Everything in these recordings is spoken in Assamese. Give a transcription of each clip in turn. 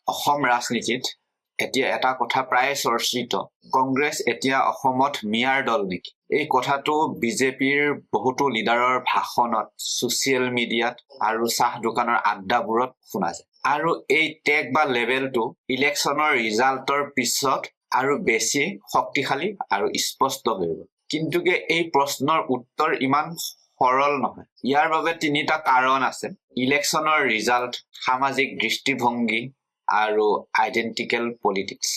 অসম ৰাজনীতিত এতিয়া এটা কথা প্ৰায় চৰ্চিত, কংগ্ৰেছ এতিয়া অসমত মিয়াৰ দল নেকি? এই কথাটো বিজেপিৰ বহুতো লিডাৰৰ ভাষণত, ছ'চিয়েল মিডিয়াত আৰু চাহ দোকানৰ আড্ডাবোৰত শুনা যায়। আৰু এই টেগ বা লেবেলটো ইলেকশ্যনৰ ৰিজাল্টৰ পিছত আৰু বেছি শক্তিশালী আৰু স্পষ্ট হৈ গ'ল। কিন্তু এই প্ৰশ্নৰ উত্তৰ ইমান সৰল নহয়। ইয়াৰ বাবে তিনিটা কাৰণ আছে: ইলেকশ্যনৰ ৰিজাল্ট, সামাজিক দৃষ্টিভংগী আৰু আইডেণ্টিকেল পলিটিক্স।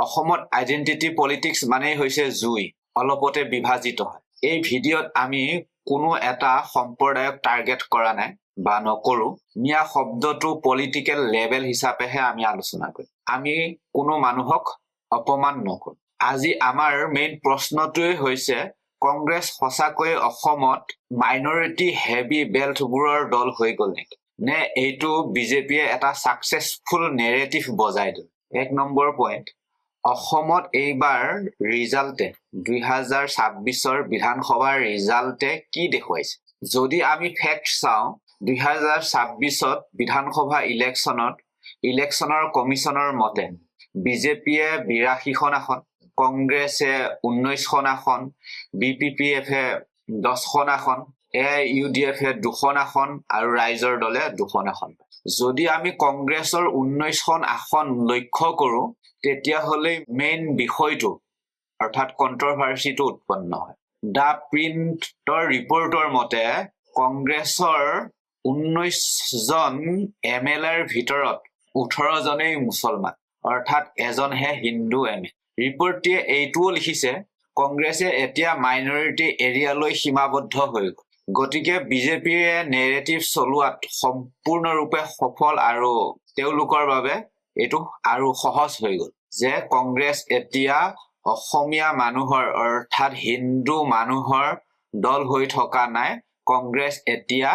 অসমত আইডেণ্টিটি পলিটিক্স মানেই হৈছে জুই, অলপতে বিভাজিত হয়। এই ভিডিঅ'ত আমি কোনো এটা সম্প্ৰদায়ক টাৰ্গেট কৰা নাই বা নকৰো। মিয়া শব্দটো পলিটিকেল লেবেল হিচাপেহে আমি আলোচনা কৰিম। আমি কোনো মানুহক অপমান নকৰো। আজি আমাৰ মেইন প্ৰশ্নটোৱে হৈছে, কংগ্ৰেছ সঁচাকৈয়ে অসমত মাইনৰিটি হেভি বেল্টবোৰৰ দল হৈ গ'ল নেকি? নে এইটো বিজেপিয়ে এটা ছাকচেছফুল নেৰেটিভ বজাই দিলে? 1 নম্বৰ পইণ্ট, অসমত এইবাৰ ৰিজাল্টে 2026ৰ বিধানসভাৰ ৰিজাল্টে কি দেখুৱাইছে? যদি আমি ফেক্ট চাওঁ, 2026ত বিধানসভা ইলেকশ্যনৰ কমিশ্যনৰ মতে বিজেপিয়ে 82খন আসন, কংগ্ৰেছে 19খন আসন, BPPFে 10খন আসন, AUDFে 2খন আসন আৰু ৰাইজৰ দলে 2খন আসন। যদি আমি কংগ্ৰেছৰ 19খন আসন লক্ষ্য কৰো, তেতিয়াহ'লে মেইন বিষয়টো অৰ্থাৎ কণ্ট্ৰভাৰ্চিটো উৎপন্ন হয়। দ্য প্ৰিণ্টৰ ৰিপৰ্টৰ মতে কংগ্ৰেছৰ 19জন MLAৰ ভিতৰত 18জনেই মুছলমান, অৰ্থাৎ এজনহে হিন্দু MLA। ৰিপৰ্টটিয়ে এইটোও লিখিছে, কংগ্ৰেছে এতিয়া মাইনৰিটি এৰিয়ালৈ সীমাবদ্ধ হৈ গ'ল। গতিকে বিজেপিয়ে নেৰেটিভ চলোৱাত সম্পূৰ্ণৰূপে সফল আৰু তেওঁলোকৰ বাবে এইটো আৰু সহজ হৈ গ'ল যে কংগ্ৰেছ এতিয়া অসমীয়া মানুহৰ অৰ্থাৎ হিন্দু মানুহৰ দল হৈ থকা নাই, কংগ্ৰেছ এতিয়া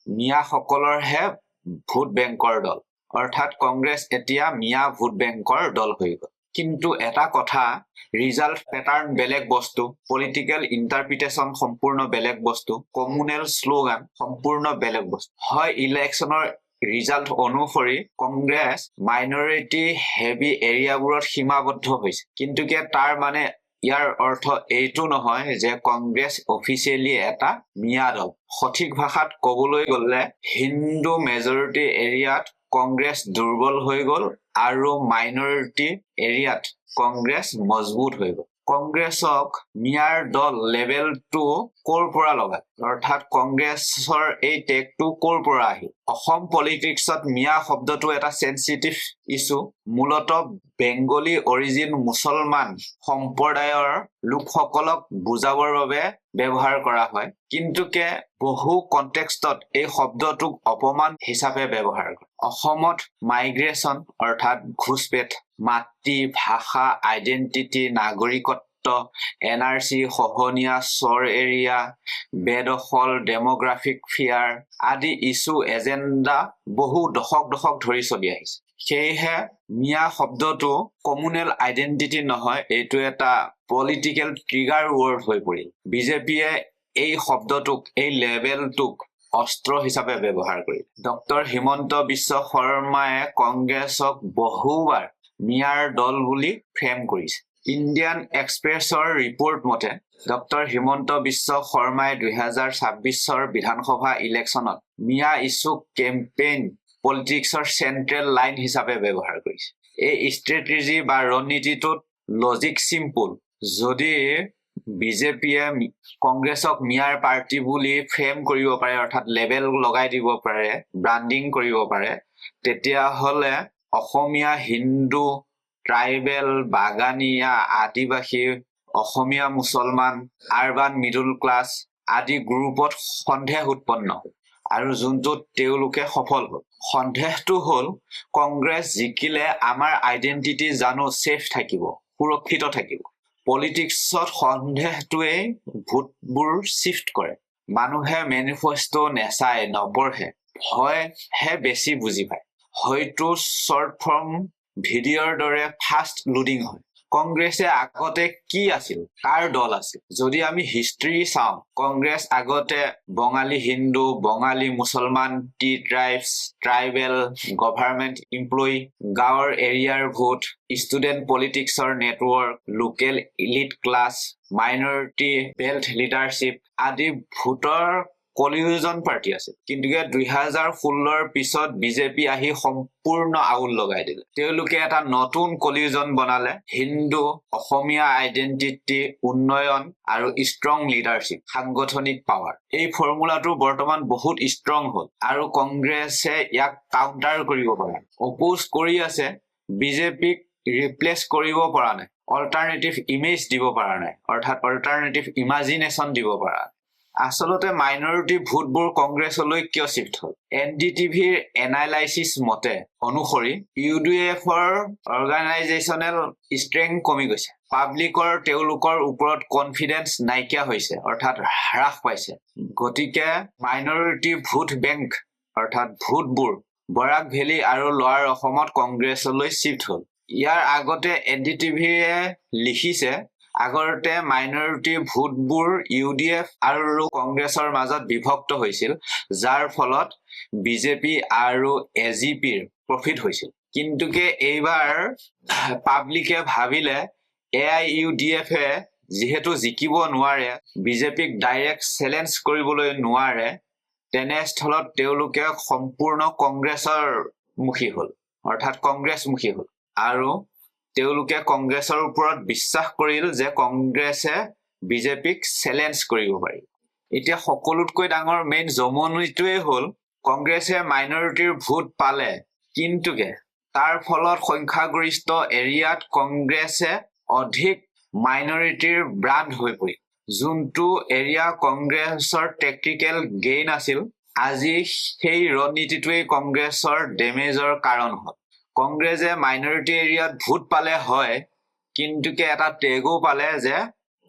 মিয়াসকলৰহে ভোট বেংকৰ দল, অৰ্থাৎ কংগ্ৰেছ এতিয়া মিয়া ভোট বেংকৰ দল হৈ গ'ল। কিন্তু এটা কথা, ৰিজাল্ট পেটাৰ্ণ বেলেগ বস্তু, পলিটিকেল ইণ্টাৰপ্ৰিটেশ্যন সম্পূৰ্ণ বেলেগ বস্তু, কমিউনেল শ্লোগান সম্পূৰ্ণ বেলেগ বস্তু। হয়, ইলেকশ্যনৰ ৰিজাল্ট অনুসৰি কংগ্ৰেছ মাইনৰিটি হেভি এৰিয়াবোৰত সীমাবদ্ধ হৈছে, কিন্তু তাৰ মানে ইয়াৰ অৰ্থ এইটো নহয় যে কংগ্ৰেছ অফিচিয়েলি এটা মিয়া দল। সঠিক ভাষাত ক'বলৈ গ'লে হিন্দু মেজৰিটি এৰিয়াত কংগ্ৰেছ দুৰ্বল হৈ গ'ল আৰু মাইনৰিটি এৰিয়াত কংগ্ৰেছ মজবুত হৈ গ'ল। কংগ্ৰেছক মিয়াৰ দল লেবেলটো ক'ৰ পৰা লগাল, অৰ্থাৎ কংগ্ৰেছৰ এই টেগটো ক'ৰ পৰা আহিল? অসম পলিটিক্সত মিয়া শব্দটো এটা চেঞ্চিটিভ ইছ্যু। মূলতঃ বেংগলী অৰিজিন মুছলমান সম্প্ৰদায়ৰ লোকসকলক বুজাবৰ বাবে ব্যৱহাৰ কৰা হয়, কিন্তু বহু কণ্টেক্সটত এই শব্দটোক অপমান হিচাপে ব্যৱহাৰ কৰে। অসমত মাইগ্ৰেশ্যন অৰ্থাৎ ঘুচপেঠ, মাতৃ ভাষা আইডেণ্টিটি, নাগৰিকত্ব, NRC, খহনীয়া, চৰ এৰিয়া, বেদখল, ডেমোগ্ৰাফিক ফিয়াৰ আদি ইছ্যু এজেণ্ডা বহু দশক ধৰি চলি আহিছে। সেয়েহে মিয়া শব্দটো কমিউনেল আইডেণ্টিটি নহয়, এইটো এটা পলিটিকেল ট্ৰিগাৰ ৱৰ্ড হৈ পৰিল। বিজেপিয়ে এই শব্দটোক, এই লেবেলটোক অস্ত্ৰ হিচাপে ব্যৱহাৰ কৰিলে। ডক্টৰ হিমন্ত বিশ্ব শৰ্মাই কংগ্ৰেছক বহুবাৰ মিয়াৰ দল বুলি ফ্ৰেম কৰিছে। ইণ্ডিয়ান এক্সপ্ৰেছৰ ৰিপৰ্ট মতে ডক্টৰ হিমন্ত বিশ্ব শৰ্মাই 2026ৰ বিধানসভা ইলেকশ্যনত মিয়া ইছ্যু কেম্পেইন পলিটিক্সৰ চেণ্ট্ৰেল লাইন হিচাপে ব্যৱহাৰ কৰিছে। এই ষ্ট্ৰেটেজি বা ৰণনীতিটোত লজিক চিম্পুল। যদি বিজেপিয়ে কংগ্ৰেছক মিয়াৰ পাৰ্টি বুলি ফ্ৰেম কৰিব পাৰে, অৰ্থাৎ লেবেল লগাই দিব পাৰে, ব্ৰাণ্ডিং কৰিব পাৰে, তেতিয়াহ'লে অসমীয়া হিন্দু, ট্ৰাইবেল, বাগানীয়া, আদিবাসী, অসমীয়া মুছলমান, আৰবান মিডল ক্লাছ আদি গ্ৰুপত সন্দেহ উৎপন্ন হ'ল আৰু যোনটোত তেওঁলোকে সফল হ'ল। সন্দেহটো হ'ল, কংগ্ৰেছ জিকিলে আমাৰ আইডেণ্টিটি জানো ছেফ থাকিব, সুৰক্ষিত থাকিব? পলিটিক্সত সন্দেহটোৱেই ভোটবোৰ চিফ্ট কৰে। মানুহে মেনিফেষ্টো নেচায়, নপঢ়ে, ভয়হে বেছি বুজি পায়। হয়তো শ্বৰ্ট ফৰ্ম ভিডিঅ'ৰ দৰে ফাষ্ট লোডিং হয়, কংগ্ৰেছে আগতে কি আছিল, কাৰ দল আছিল? যদি আমি হিষ্ট্ৰী চাওঁ, কংগ্ৰেছ আগতে বঙালী হিন্দু, বঙালী মুছলমান, tea tribes, tribal, government employee, গাঁৱৰ এৰিয়াৰ ভোট, ষ্টুডেণ্ট পলিটিক্সৰ network, local elite class, minority belt leadership আদি ভোটৰ কলিউজন পাৰ্টি আছিল। কিন্তু 2016ৰ পিছত বিজেপি আহি সম্পূৰ্ণ আউল লগাই দিলে। তেওঁলোকে এটা নতুন কলিউজন বনালে, হিন্দু, অসমীয়া আইডেণ্টিটি, উন্নয়ন আৰু ষ্ট্ৰং লিডাৰশ্বিপ, সাংগঠনিক পাৱাৰ। এই ফৰ্মুলাটো বৰ্তমান বহুত ষ্ট্ৰং হ'ল আৰু কংগ্ৰেছে ইয়াক কাউণ্টাৰ কৰিব পৰা নাই, অপ'জ কৰি আছে। বিজেপিক ৰিপ্লেচ কৰিব পৰা নাই, অল্টাৰনেটিভ ইমেজ দিব পৰা নাই, অৰ্থাৎ অল্টাৰনেটিভ ইমাজিনেশ্যন দিব পৰা নাই। আচলতে মাইনৰিটি ভোটবোৰ কংগ্ৰেছলৈ কিয় শিফ্ট হ'ল? NDTVৰ এনালাইচিছ মতে অনুসৰি UDFৰ অৰ্গানাইজেশ্যনেল ষ্ট্ৰেংথ কমি গৈছে, পাব্লিকৰ তেওঁলোকৰ ওপৰত কনফিডেন্স নাইকিয়া হৈছে, অৰ্থাৎ হ্ৰাস পাইছে। গতিকে মাইনৰিটি ভোট বেংক অৰ্থাৎ ভোটবোৰ বৰাক ভেলী আৰু লোৱাৰ অসমত কংগ্ৰেছলৈ শিফ্ট হ'ল। ইয়াৰ আগতে NDTVয়ে লিখিছে, আগতে মাইনৰিটি ভোটবোৰ UDF আৰু কংগ্ৰেছৰ মাজত বিভক্ত হৈছিল, যাৰ ফলত বিজেপি আৰু AGPৰ প্ৰফিট হৈছিল। কিন্তু এইবাৰ পাব্লিকে ভাবিলে AIUDFে যিহেতু জিকিব নোৱাৰে, বিজেপিক ডাইৰেক্ট চেলেঞ্জ কৰিবলৈ নোৱাৰে, তেনেস্থলত তেওঁলোকে সম্পূৰ্ণ কংগ্ৰেছৰ মুখী হ'ল, অৰ্থাৎ কংগ্ৰেছমুখী হ'ল। আৰু তেওঁলোকে কংগ্ৰেছৰ ওপৰত বিশ্বাস কৰিল যে কংগ্ৰেছে বিজেপিক চেলেঞ্জ কৰিব পাৰিব। এতিয়া সকলোতকৈ ডাঙৰ মেইন জমনিটোৱে হ'ল, কংগ্ৰেছে মাইনৰিটিৰ ভোট পালে, কিন্তু তাৰ ফলত সংখ্যাগৰিষ্ঠ এৰিয়াত কংগ্ৰেছে অধিক মাইনৰিটিৰ ব্ৰাণ্ড হৈ পৰিল। যোনটো এৰিয়া কংগ্ৰেছৰ টেকটিকেল গেইন আছিল, আজি সেই ৰণনীতিটোৱেই কংগ্ৰেছৰ ডেমেজৰ কাৰণ হ'ল। কংগ্ৰেছে মাইনৰিটি এৰিয়াত ভোট পালে হয়, কিন্তু এটা টেগো পালে যে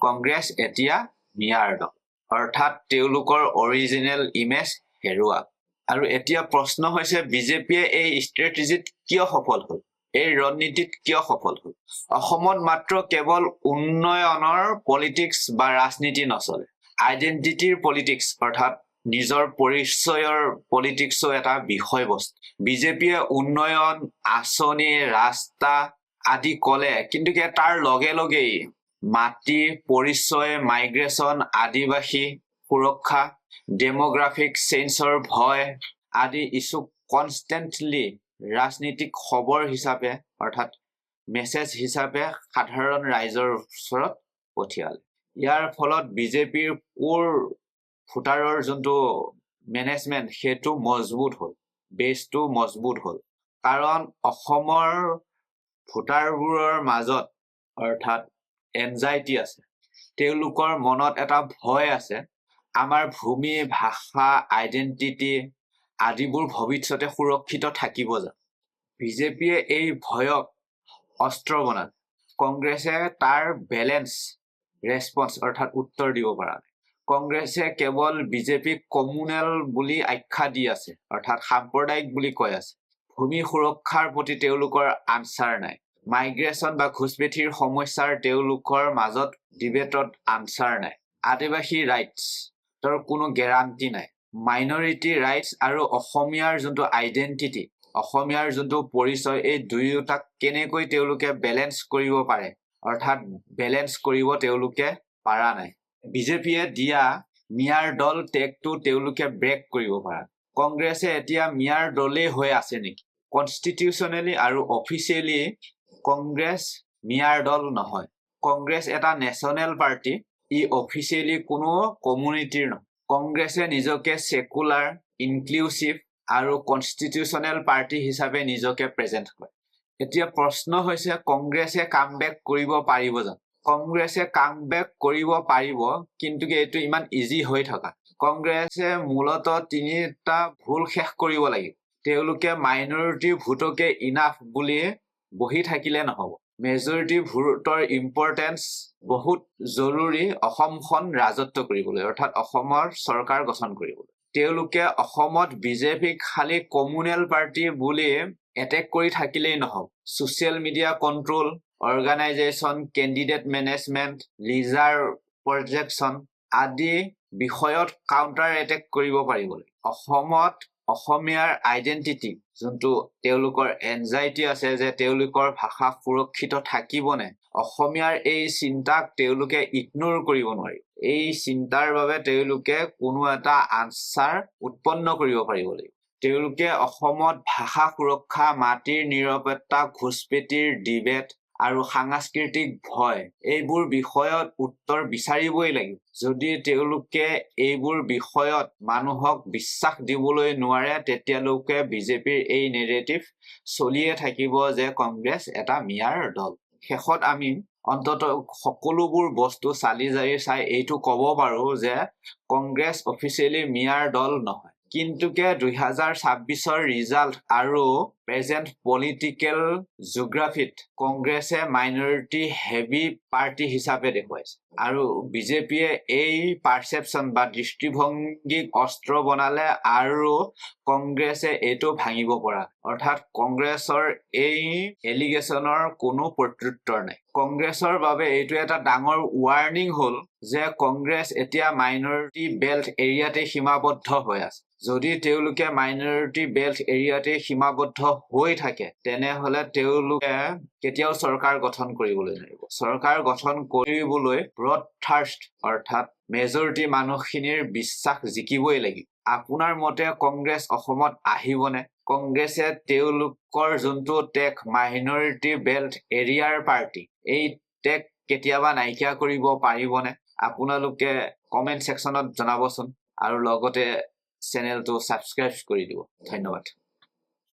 কংগ্ৰেছ এতিয়া মিয়াৰ দল, অৰ্থাৎ তেওঁলোকৰ অৰিজিনেল ইমেজ হেৰুৱা। আৰু এতিয়া প্ৰশ্ন হৈছে, বিজেপিয়ে এই ষ্ট্ৰেটেজিত কিয় সফল হ'ল, এই ৰণনীতিত কিয় সফল হ'ল? অসমত মাত্ৰ কেৱল উন্নয়নৰ পলিটিক্স বা ৰাজনীতি নচলে, আইডেণ্টিটিৰ পলিটিক্স অৰ্থাৎ নিজৰ পৰিচয়ৰ পলিটিক্সো এটা বিষয়বস্তু। বিজেপিয়ে উন্নয়ন, আঁচনি, ৰাস্তা আদি ক'লে, কিন্তু তাৰ লগে লগেই মাটি, পৰিচয়, মাইগ্ৰেশ্যন, আদিবাসী সুৰক্ষা, ডেমোগ্ৰাফিক চেঞ্জৰ ভয় আদি ইছ্যু কনষ্টেণ্টলি ৰাজনীতিক খবৰ হিচাপে অৰ্থাৎ মেছেজ হিচাপে সাধাৰণ ৰাইজৰ ওচৰত পঠিয়ালে। ইয়াৰ ফলত বিজেপিৰ কোৰ ভোটাৰৰ যোনটো মেনেজমেণ্ট সেইটো মজবুত হ'ল, বেছটো মজবুত হ'ল। কাৰণ অসমৰ ভোটাৰবোৰৰ মাজত অৰ্থাৎ এনজাইটি আছে, তেওঁলোকৰ মনত এটা ভয় আছে, আমাৰ ভূমি, ভাষা, আইডেণ্টিটি আদিবোৰ ভৱিষ্যতে সুৰক্ষিত থাকিব জানো? বিজেপিয়ে এই ভয়ক অস্ত্ৰ বনালে, কংগ্ৰেছে তাৰ বেলেঞ্চ ৰেছপন্স অৰ্থাৎ উত্তৰ দিব পৰা নাই। কংগ্ৰেছে কেৱল বিজেপিক কমিউনেল বুলি আখ্যা দি আছে, অৰ্থাৎ সাম্প্ৰদায়িক বুলি কৈ আছে। ভূমি সুৰক্ষাৰ প্ৰতি তেওঁলোকৰ আনচাৰ নাই, মাইগ্ৰেশ্যন বা ঘুচপেঠিৰ সমস্যাৰ তেওঁলোকৰ মাজত ডিবেটত আনচাৰ নাই, আদিবাসী ৰাইটছৰ কোনো গেৰাণ্টি নাই, মাইনৰিটি ৰাইটছ আৰু অসমীয়াৰ যোনটো আইডেণ্টিটি, অসমীয়াৰ যোনটো পৰিচয়, এই দুয়োটাক কেনেকৈ তেওঁলোকে বেলেঞ্চ কৰিব পাৰে, অৰ্থাৎ বেলেঞ্চ কৰিব তেওঁলোকে পাৰা নাই। বিজেপিয়ে দিয়া মিয়াৰ দল টেগটো তেওঁলোকে ব্ৰেক কৰিব পৰা। কংগ্ৰেছে এতিয়া মিয়াৰ দলেই হৈ আছে নেকি? কনষ্টিটিউচনেলি আৰু অফিচিয়েলি কংগ্ৰেছ মিয়াৰ দল নহয়। কংগ্ৰেছ এটা নেশ্যনেল পাৰ্টি, ই অফিচিয়েলি কোনো কমিউনিটিৰ নহয়। কংগ্ৰেছে নিজকে ছেকুলাৰ, ইনক্লুচিভ আৰু কনষ্টিটিউচনেল পাৰ্টি হিচাপে নিজকে প্ৰেজেণ্ট কৰে। এতিয়া প্ৰশ্ন হৈছে, কংগ্ৰেছে কামবেক কৰিব পাৰিব জানো? কংগ্ৰেছে কামবেক কৰিব পাৰিব, কিন্তু এইটো ইমান ইজি হৈ থকা। কংগ্ৰেছে মূলতঃ তিনিটা ভুল শেষ কৰিব লাগিব। তেওঁলোকে মাইনৰিটি ভোটকে ইনাফ বুলি বহি থাকিলে নহ'ব। মেজৰিটি ভোটৰ ইম্পৰ্টেঞ্চ বহুত জৰুৰী অসমখন ৰাজত্ব কৰিবলৈ, অৰ্থাৎ অসমৰ চৰকাৰ গঠন কৰিবলৈ। তেওঁলোকে অসমত বিজেপিক খালি কমিউনেল পাৰ্টি বুলি এটেক কৰি থাকিলেই নহ'ব। Social media control, organisation, candidate management, reserve projection আদি বিষয়ত কাউণ্টাৰ এটেক কৰিব পাৰিব লাগিব। অসমত অসমীয়াৰ আইডেণ্টিটি, যোনটো তেওঁলোকৰ এনজাইটি আছে যে তেওঁলোকৰ ভাষা সুৰক্ষিত থাকিবনে, অসমীয়াৰ এই চিন্তাক তেওঁলোকে ইগনোৰ কৰিব নোৱাৰি। এই চিন্তাৰ বাবে তেওঁলোকে কোনো এটা আনচাৰ উৎপন্ন কৰিব পাৰিব লাগিব। তেওঁলোকে অসমত ভাষা সুৰক্ষা, মাটিৰ নিৰাপত্তা, ঘুচপেটিৰ ডিবেট আৰু সাংস্কৃতিক ভয় এইবোৰ বিষয়ত উত্তৰ বিচাৰিবই লাগিব। যদি তেওঁলোকে এইবোৰ বিষয়ত মানুহক বিশ্বাস দিবলৈ নোৱাৰে, তেতিয়ালৈকে বিজেপিৰ এই নেৰেটিভ চলিয়ে থাকিব যে কংগ্ৰেছ এটা মিয়াৰ দল। শেষত আমি অন্তত সকলোবোৰ বস্তু চালি জাৰি চাই এইটো ক'ব পাৰো যে কংগ্ৰেছ অফিচিয়েলি মিয়াৰ দল নহয়, কিন্তুকে 2026ৰ ৰিজাল্ট আৰু প্ৰেজেণ্ট পলিটিকেল জিঅ'গ্ৰাফিত কংগ্ৰেছে মাইনৰিটি হেভি পাৰ্টি হিচাপে দেখুৱাইছে। আৰু বিজেপিয়ে এই পাৰচেপশ্যন বা দৃষ্টিভংগীক অস্ত্ৰ বনালে আৰু কংগ্ৰেছে এইটো ভাঙিব পৰা। অৰ্থাৎ কংগ্ৰেছৰ এই এলিগেশ্যনৰ কোনো প্ৰত্যুত্তৰ নাই। কংগ্ৰেছৰ বাবে এইটো এটা ডাঙৰ ৱাৰ্ণিং হ'ল যে কংগ্ৰেছ এতিয়া মাইনৰিটি বেল্ট এৰিয়াতে সীমাবদ্ধ হৈ আছে। যদি তেওঁলোকে মাইনৰিটি বেল্ট এৰিয়াতে সীমাবদ্ধ হৈ থাকে, তেনেহ'লে তেওঁলোকে কেতিয়াও চৰকাৰ গঠন কৰিবলৈ নোৱাৰিব। চৰকাৰ গঠন কৰিবলৈ ব্ৰড থাৰ্ষ্ট অৰ্থাৎ মেজৰিটি মানুহখিনিৰ বিশ্বাস জিকিবই লাগিব। আপোনাৰ মতে কংগ্ৰেছ অসমত আহিবনে? কংগ্ৰেছে তেওঁলোকৰ যোনটো টেগ মাইনৰিটি বেল্ট এৰিয়াৰ পাৰ্টি, এই টেগ কেতিয়াবা নাইকিয়া কৰিব পাৰিবনে? আপোনালোকে কমেণ্ট ছেকশ্যনত জনাবচোন আৰু লগতে চেনেলটো ছাবস্ক্ৰাইব কৰি দিব। ধন্যবাদ।